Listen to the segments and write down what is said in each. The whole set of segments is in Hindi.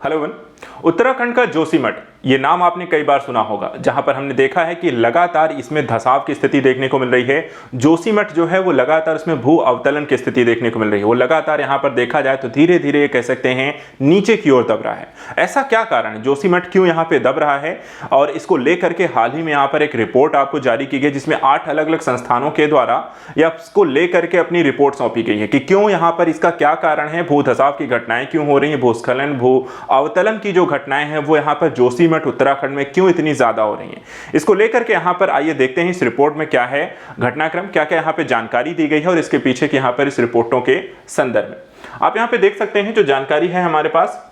Hello one. उत्तराखंड का जोशीमठ ये नाम आपने कई बार सुना होगा, जहां पर हमने देखा है कि लगातार इसमें धंसाव की स्थिति देखने को मिल रही है। जोशीमठ जो है वो लगातार उसमें भू अवतलन की स्थिति देखने को मिल रही है। वो लगातार यहां पर देखा जाए तो धीरे धीरे कह सकते हैं नीचे की ओर दब रहा है। ऐसा क्या कारण है, जोशीमठ क्यों यहाँ पे दब रहा है, और इसको लेकर के हाल ही में यहाँ पर एक रिपोर्ट आपको जारी की गई जिसमें 8 अलग अलग संस्थानों के द्वारा या इसको लेकर के अपनी रिपोर्ट सौंपी गई है कि क्यों यहाँ पर इसका क्या कारण है, भू धंसाव की घटनाएं क्यों हो रही है, भूस्खलन भू अवतलन की जो घटनाएं हैं वो यहाँ पर जोशीमठ उत्तराखंड में क्यों इतनी ज्यादा हो रही हैं। इसको लेकर के यहाँ पर आइए देखते हैं इस रिपोर्ट में क्या है घटनाक्रम, क्या क्या यहाँ पे जानकारी दी गई है और इसके पीछे की यहाँ पर इस रिपोर्टों के संदर्भ में आप यहाँ पे देख सकते हैं जो जानकारी है हमारे पास।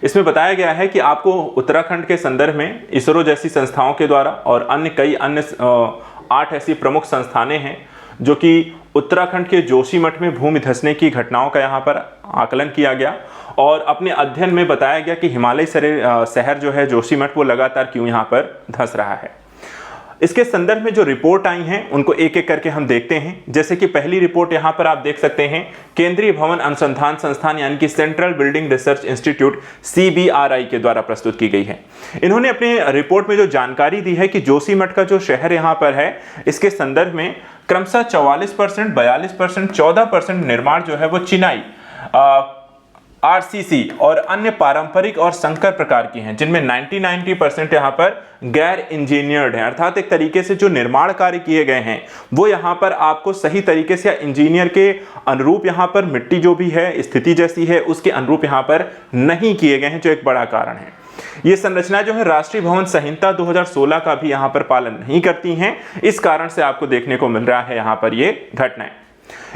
इसमें बताया गया है कि आपको उत्तराखंड के संदर्भ में इसरो जैसी संस्थाओं के द्वारा और अन्य कई अन्य 8 ऐसी प्रमुख संस्थानें हैं जो कि उत्तराखंड के जोशीमठ में भूमि धंसने की घटनाओं का यहाँ पर आकलन किया गया और अपने अध्ययन में बताया गया कि हिमालय शहर जो है जोशीमठ वो लगातार क्यों यहाँ पर धंस रहा है। इसके संदर्भ में जो रिपोर्ट आई हैं उनको एक एक करके हम देखते हैं। जैसे कि पहली रिपोर्ट यहाँ पर आप देख सकते हैं केंद्रीय भवन अनुसंधान संस्थान यानी कि central building research institute CBRI के द्वारा प्रस्तुत की गई है। इन्होंने अपने रिपोर्ट में जो जानकारी दी है कि जोशीमठ का जो शहर यहाँ पर है इसके संदर्भ में क्रमशः 44%, 42%, 14% निर्माण जो है वो चिनाई RCC और अन्य पारंपरिक और संकर प्रकार की हैं, जिनमें 90% यहाँ पर गैर इंजीनियर्ड हैं। अर्थात एक तरीके से जो निर्माण कार्य किए गए हैं वो यहाँ पर आपको सही तरीके से इंजीनियर के अनुरूप यहाँ पर मिट्टी जो भी है स्थिति जैसी है उसके अनुरूप यहाँ पर नहीं किए गए हैं, जो एक बड़ा कारण है। ये संरचना जो है राष्ट्रीय भवन संहिता 2016 का भी यहाँ पर पालन नहीं करती हैं। इस कारण से आपको देखने को मिल रहा है यहाँ पर ये घटनाएं।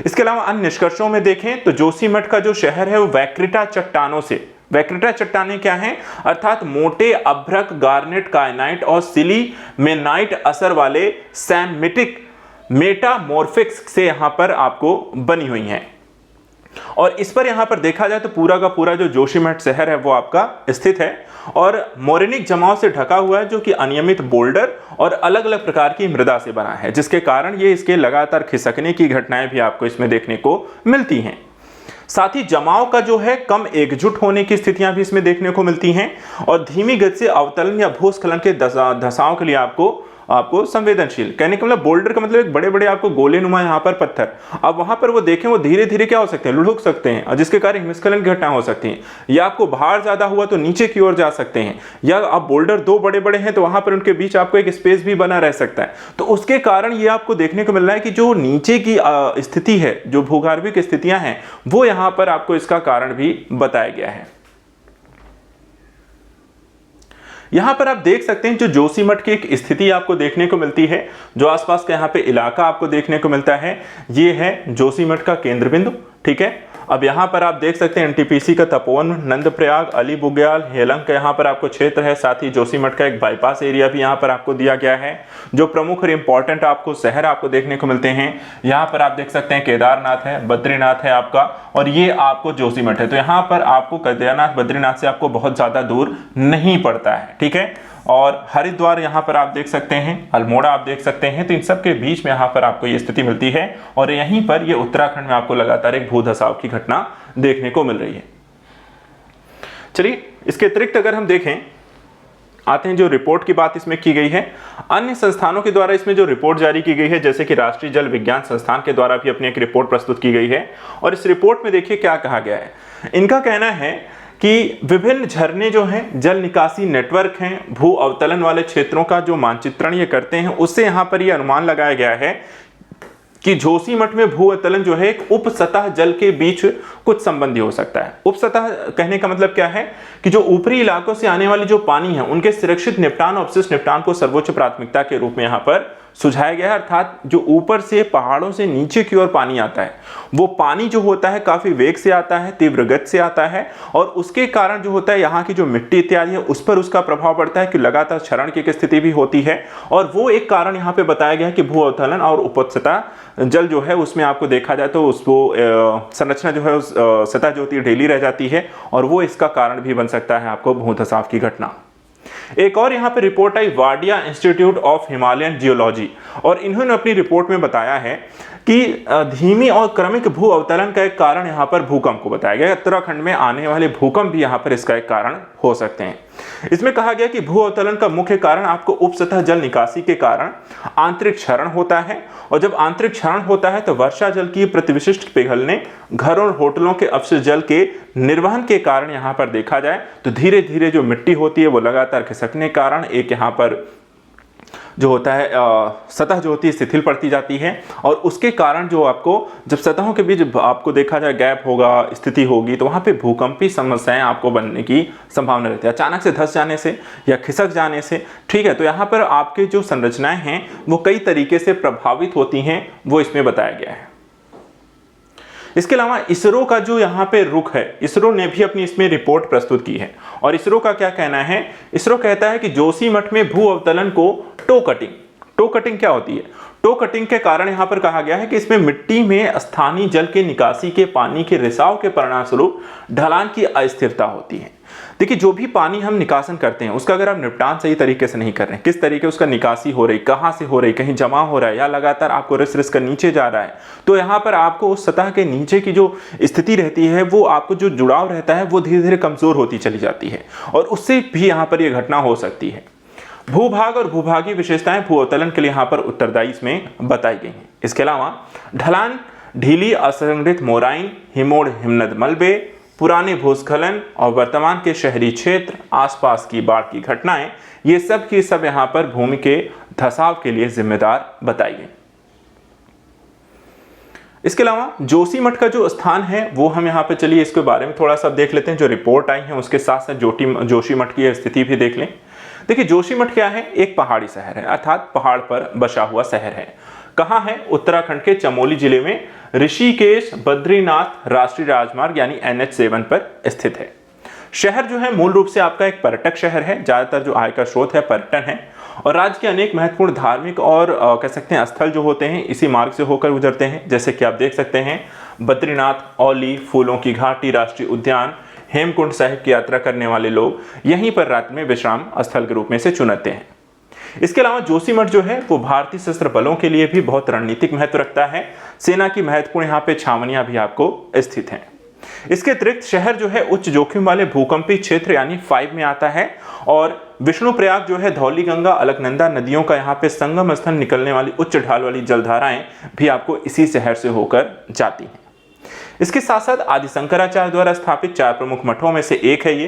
इसके अलावा अन्य निष्कर्षों में देखें तो जोशीमठ का जो शहर है वो वैक्रिटा चट्टानों से, वैक्रिटा चट्टानें क्या हैं, अर्थात मोटे अभ्रक गार्नेट कायनाइट और सिलीमेनाइट असर वाले सैमिटिक मेटामॉर्फिक्स से यहां पर आपको बनी हुई हैं। और इस पर यहां पर देखा जाए तो पूरा का पूरा जो जोशीमठ शहर है वो आपका स्थित है और मोरेनिक जमाव से ढका हुआ है जो कि अनियमित बोल्डर और अलग अलग प्रकार की मृदा से बना है, जिसके कारण ये इसके लगातार खिसकने की घटनाएं भी आपको इसमें देखने को मिलती हैं। साथ ही जमाव का जो है कम एकजुट होने की स्थितियां भी इसमें देखने को मिलती हैं और धीमी गति से अवतलन या भूस्खलन के धंसाव के लिए आपको संवेदनशील, कहने का मतलब बोल्डर का मतलब एक बड़े बड़े आपको गोले नुमा यहाँ पर पत्थर, अब वहां पर वो देखें वो धीरे धीरे क्या हो सकते हैं, लुढ़क सकते हैं और जिसके कारण हिमस्खलन की घटना हो सकती है, या आपको भार ज्यादा हुआ तो नीचे की ओर जा सकते हैं, या अब बोल्डर 2 बड़े बड़े हैं तो वहां पर उनके बीच आपको एक स्पेस भी बना रह सकता है। तो उसके कारण ये आपको देखने को मिल रहा है कि जो नीचे की स्थिति है, जो भूगर्भिक स्थितियां हैं वो यहाँ पर आपको इसका कारण भी बताया गया है। यहां पर आप देख सकते हैं जो जोशीमठ की एक स्थिति आपको देखने को मिलती है, जो आसपास का यहाँ पे इलाका आपको देखने को मिलता है, ये है जोशीमठ का केंद्र बिंदु। ठीक है, अब यहाँ पर आप देख सकते हैं NTPC का तपोवन, नंदप्रयाग, अली बुग्याल, हेलंग का यहाँ पर आपको क्षेत्र है। साथ ही जोशीमठ का एक बाईपास एरिया भी यहाँ पर आपको दिया गया है। जो प्रमुख और इंपॉर्टेंट आपको शहर आपको देखने को मिलते हैं, यहाँ पर आप देख सकते हैं केदारनाथ है, बद्रीनाथ है आपका, और ये आपको जोशीमठ है। तो यहाँ पर आपको केदारनाथ बद्रीनाथ से आपको बहुत ज्यादा दूर नहीं पड़ता है। ठीक है, और हरिद्वार यहाँ पर आप देख सकते हैं, अल्मोड़ा आप देख सकते हैं, तो इन सब के बीच में यहाँ पर आपको ये स्थिति मिलती है और यहीं पर ये उत्तराखंड में आपको लगातार एक भू धंसाव की घटना देखने को मिल रही है। चलिए, इसके अतिरिक्त अगर हम देखें, आते हैं जो रिपोर्ट की बात इसमें की गई है, अन्य संस्थानों के द्वारा इसमें जो रिपोर्ट जारी की गई है, जैसे कि राष्ट्रीय जल विज्ञान संस्थान के द्वारा भी अपनी एक रिपोर्ट प्रस्तुत की गई है और इस रिपोर्ट में देखिए क्या कहा गया है। इनका कहना है कि विभिन्न झरने जो हैं, जल निकासी नेटवर्क हैं, भू अवतलन वाले क्षेत्रों का जो मानचित्रण ये करते हैं, उससे यहाँ पर ये अनुमान लगाया गया है कि जोशीमठ में भू अवतलन जो है एक उप सतह जल के बीच कुछ संबंधी हो सकता है। उप सतह कहने का मतलब क्या है कि जो ऊपरी इलाकों से आने वाली जो पानी है उनके सुरक्षित निपटान और अपशिष्ट निपटान को सर्वोच्च प्राथमिकता के रूप में यहाँ पर सुझाया गया है। अर्थात जो ऊपर से पहाड़ों से नीचे की ओर पानी आता है वो पानी जो होता है काफी वेग से आता है, तीव्र गति से आता है और उसके कारण जो होता है यहाँ की जो मिट्टी इत्यादि है उस पर उसका प्रभाव पड़ता है कि लगातार क्षरण की स्थिति भी होती है और वो एक कारण यहाँ पे बताया गया है कि भू अवतलन और उपसतह जल जो है उसमें आपको देखा जाए तो उसको संरचना जो है उस सतह जो होती है ढीली रह जाती है और वो इसका कारण भी बन सकता है आपको भू धंसाव की घटना। एक और यहाँ पे report I Wadia institute of Himalayan geology, और इन्होंने अपनी रिपोर्ट में बताया है कि धीमी और क्रमिक भू अवतरण का एक कारण यहाँ पर भूकंप को बताया गया। उत्तराखंड में आने वाले भूकंप भी यहाँ पर इसका एक कारण हो सकते हैं। इसमें कहा गया कि भू अवतरण का मुख्य कारण आपको उपसतह जल निकासी के कारण आंतरिक क्षरण होता है, और जब आंतरिक क्षरण होता है तो वर्षा जल की प्रतिविशिष्ट पिघलने, घरों और होटलों के अपशिष्ट जल के निर्वहन के कारण यहाँ पर देखा जाए तो धीरे धीरे जो मिट्टी होती है वो लगातार खिसकने के कारण एक यहाँ पर जो होता है सतह जो होती है शिथिल पड़ती जाती है, और उसके कारण जो आपको जब सतहों के बीच आपको देखा जाए गैप होगा, स्थिति होगी, तो वहाँ पे भूकंपी समस्याएं आपको बनने की संभावना रहती है, अचानक से धंस जाने से या खिसक जाने से। ठीक है, तो यहाँ पर आपके जो संरचनाएं हैं वो कई तरीके से प्रभावित होती हैं, वो इसमें बताया गया है। इसके अलावा इसरो का जो यहाँ पे रुख है, इसरो ने भी अपनी इसमें रिपोर्ट प्रस्तुत की है, और इसरो का क्या कहना है? इसरो कहता है कि जोशीमठ में भू अवतरण को टो कटिंग क्या होती है? टो कटिंग के कारण यहाँ पर कहा गया है कि इसमें मिट्टी में स्थानीय जल के निकासी के पानी के रिसाव के परिणामस्वरूप ढलान की अस्थिरता होती है। देखिए, जो भी पानी हम निकासन करते हैं उसका अगर आप निपटान सही तरीके से नहीं कर रहे हैं, किस तरीके उसका निकासी हो रही, कहाँ से हो रही, कहीं जमा हो रहा है या लगातार आपको रिस कर नीचे जा रहा है, तो यहाँ पर आपको उस सतह के नीचे की जो स्थिति रहती है वो आपको जो जुड़ाव रहता है वो धीरे धीरे कमजोर होती चली जाती है, और उससे भी यहाँ पर यह घटना हो सकती है। भूभाग और भूभागीय विशेषताएं भू अवतरण के लिए यहाँ पर उत्तरदायी इसमें बताई गई हैं। इसके अलावा ढलान, ढीली असंगठित मोराइन, हिमोड़ हिमनद मलबे, पुराने भूस्खलन और वर्तमान के शहरी क्षेत्र, आसपास की बाढ़ की घटनाएं, ये सब की सब यहाँ पर भूमि के धसाव के लिए जिम्मेदार बताई गई। इसके अलावा जोशीमठ का जो स्थान है वो हम यहाँ पे चलिए इसके बारे में थोड़ा सा देख लेते हैं। जो रिपोर्ट आई है उसके साथ साथ जोशीमठ की स्थिति भी देख लें। देखिए, जोशीमठ क्या है? एक पहाड़ी शहर है, अर्थात पहाड़ पर बसा हुआ शहर है। कहाँ है? उत्तराखंड के चमोली जिले में ऋषिकेश बद्रीनाथ राष्ट्रीय राजमार्ग यानी NH7 पर स्थित है। शहर जो है मूल रूप से आपका एक पर्यटक शहर है, ज्यादातर जो आय का स्रोत है पर्यटन है, और राज्य के अनेक महत्वपूर्ण धार्मिक और कह सकते हैं स्थल जो होते हैं इसी मार्ग से होकर गुजरते हैं। जैसे कि आप देख सकते हैं बद्रीनाथ, औली, फूलों की घाटी राष्ट्रीय उद्यान, हेमकुंड साहिब की यात्रा करने वाले लोग यहीं पर रात में विश्राम स्थल के रूप में से चुनते हैं। इसके अलावा जोशीमठ जो है वो भारतीय सशस्त्र बलों के लिए भी बहुत रणनीतिक महत्व रखता है। सेना की महत्वपूर्ण यहाँ पे छावनियां भी आपको स्थित हैं। इसके अतिरिक्त शहर जो है उच्च जोखिम वाले भूकंपी क्षेत्र यानी 5 में आता है, और विष्णुप्रयाग जो है धौली गंगा, अलकनंदा नदियों का यहाँ पे संगम स्थल निकलने वाली उच्च ढाल वाली जलधाराएं भी आपको इसी शहर से होकर जाती हैं। इसके साथ साथ आदि शंकराचार्य द्वारा स्थापित 4 प्रमुख मठों में से एक है ये।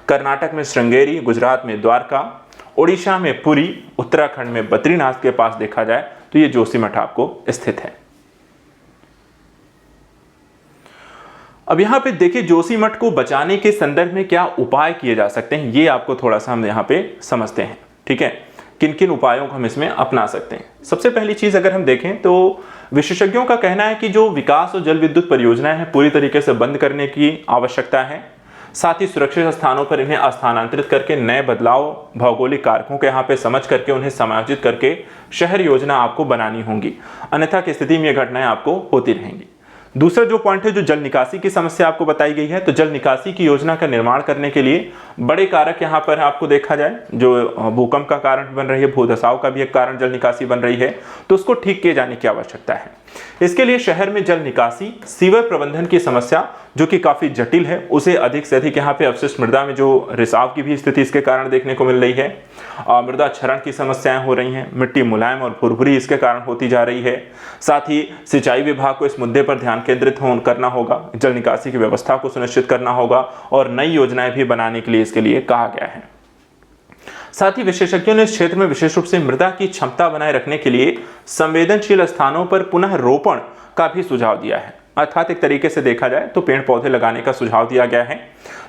कर्नाटक में श्रृंगेरी, गुजरात में द्वारका, ओडिशा में पुरी, उत्तराखंड में बद्रीनाथ के पास देखा जाए तो ये जोशीमठ आपको स्थित है। अब यहाँ पे देखिए जोशीमठ को बचाने के संदर्भ में क्या उपाय किए जा सकते हैं, ये आपको थोड़ा सा हम यहाँ पे समझते हैं। ठीक है, किन किन उपायों को हम इसमें अपना सकते हैं। सबसे पहली चीज अगर हम देखें तो विशेषज्ञों का कहना है कि जो विकास और जल विद्युत परियोजनाएं हैं पूरी तरीके से बंद करने की आवश्यकता है। साथ ही सुरक्षित स्थानों पर इन्हें स्थानांतरित करके नए बदलाव भौगोलिक कारकों के यहाँ पे समझ करके उन्हें समायोजित करके शहर योजना आपको बनानी होगी, अन्यथा की स्थिति में ये घटनाएं आपको होती रहेंगी। दूसरा जो पॉइंट है, जो जल निकासी की समस्या आपको बताई गई है, तो जल निकासी की योजना का निर्माण करने के लिए बड़े कारक यहाँ पर आपको देखा जाए, जो भूकंप का कारण बन रही है, भूधसाव का भी एक कारण जल निकासी बन रही है, तो उसको ठीक किए जाने की आवश्यकता है। इसके लिए शहर में जल निकासी, सीवर प्रबंधन की समस्या जो कि काफी जटिल है, उसे अधिक से अधिक यहाँ पे अवशिष्ट मृदा में जो रिसाव की भी स्थिति इसके कारण देखने को मिल रही है। मृदा क्षरण की समस्याएं हो रही हैं, मिट्टी मुलायम और भुरभुरी इसके कारण होती जा रही है। साथ ही सिंचाई विभाग को इस मुद्दे पर ध्यान केंद्रित करना होगा, जल निकासी की व्यवस्था को सुनिश्चित करना होगा और नई योजनाएं भी बनाने के लिए इसके लिए कहा गया है। साथ ही विशेषज्ञों ने इस क्षेत्र में विशेष रूप से मृदा की क्षमता बनाए रखने के लिए संवेदनशील स्थानों पर पुनः रोपण का भी सुझाव दिया है, अर्थात एक तरीके से देखा जाए तो पेड़ पौधे लगाने का सुझाव दिया गया है।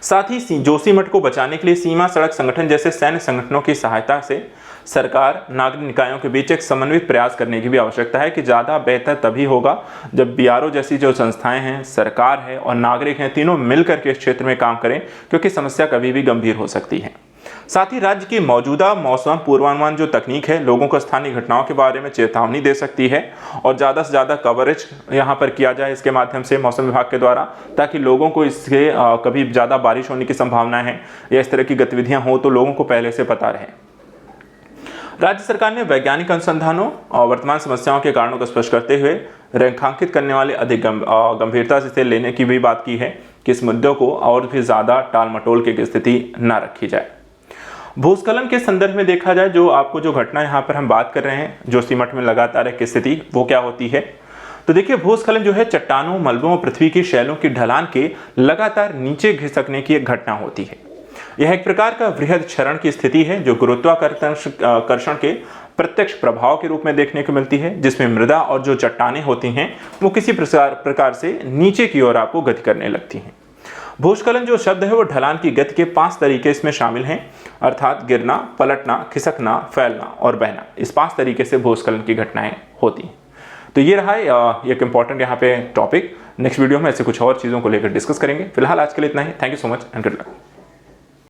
साथ ही जोशीमठ को बचाने के लिए सीमा सड़क संगठन जैसे सैन्य संगठनों की सहायता से सरकार नागरिक निकायों के बीच एक समन्वित प्रयास करने की भी आवश्यकता है, कि ज़्यादा बेहतर तभी होगा जब BRO जैसी जो संस्थाएं हैं, सरकार है और नागरिक हैं, तीनों मिलकर के इस क्षेत्र में काम करें, क्योंकि समस्या कभी भी गंभीर हो सकती है। साथ ही राज्य की मौजूदा मौसम पूर्वानुमान जो तकनीक है लोगों को स्थानीय घटनाओं के बारे में चेतावनी दे सकती है और ज़्यादा से ज़्यादा कवरेज यहाँ पर किया जाए इसके माध्यम से मौसम विभाग के द्वारा, ताकि लोगों को इससे कभी ज़्यादा बारिश होने की संभावना है या इस तरह की गतिविधियाँ हो तो लोगों को पहले से पता रहे। राज्य सरकार ने वैज्ञानिक अनुसंधानों और वर्तमान समस्याओं के कारणों को स्पष्ट करते हुए रेखांकित करने वाले अधिक गंभीरता से लेने की भी बात की है कि इस मुद्दों को और भी ज़्यादा टाल मटोल की स्थिति न रखी जाए। भूस्खलन के संदर्भ में देखा जाए, जो घटना यहाँ पर हम बात कर रहे हैं, जोशीमठ में लगातार एक स्थिति वो क्या होती है, तो देखिए भूस्खलन जो है चट्टानों, मलबों और पृथ्वी की शैलों की ढलान के लगातार नीचे खिसकने की एक घटना होती है। यह एक प्रकार का वृहद क्षरण की स्थिति है जो गुरुत्वाकर्षण के प्रत्यक्ष प्रभाव के रूप में देखने को मिलती है, जिसमें मृदा और जो चट्टानें होती हैं वो किसी प्रकार से नीचे की ओर आपको गति करने लगती हैं। भूस्खलन जो शब्द है वो ढलान की गति के 5 तरीके इसमें शामिल हैं, अर्थात गिरना, पलटना, खिसकना, फैलना और बहना। इस 5 तरीके से भूस्खलन की घटनाएं होती हैं। तो ये रहा एक इंपॉर्टेंट यहाँ पे टॉपिक। नेक्स्ट वीडियो में ऐसे कुछ और चीज़ों को लेकर डिस्कस करेंगे। फिलहाल आज के लिए इतना ही। Thank you so much and good luck.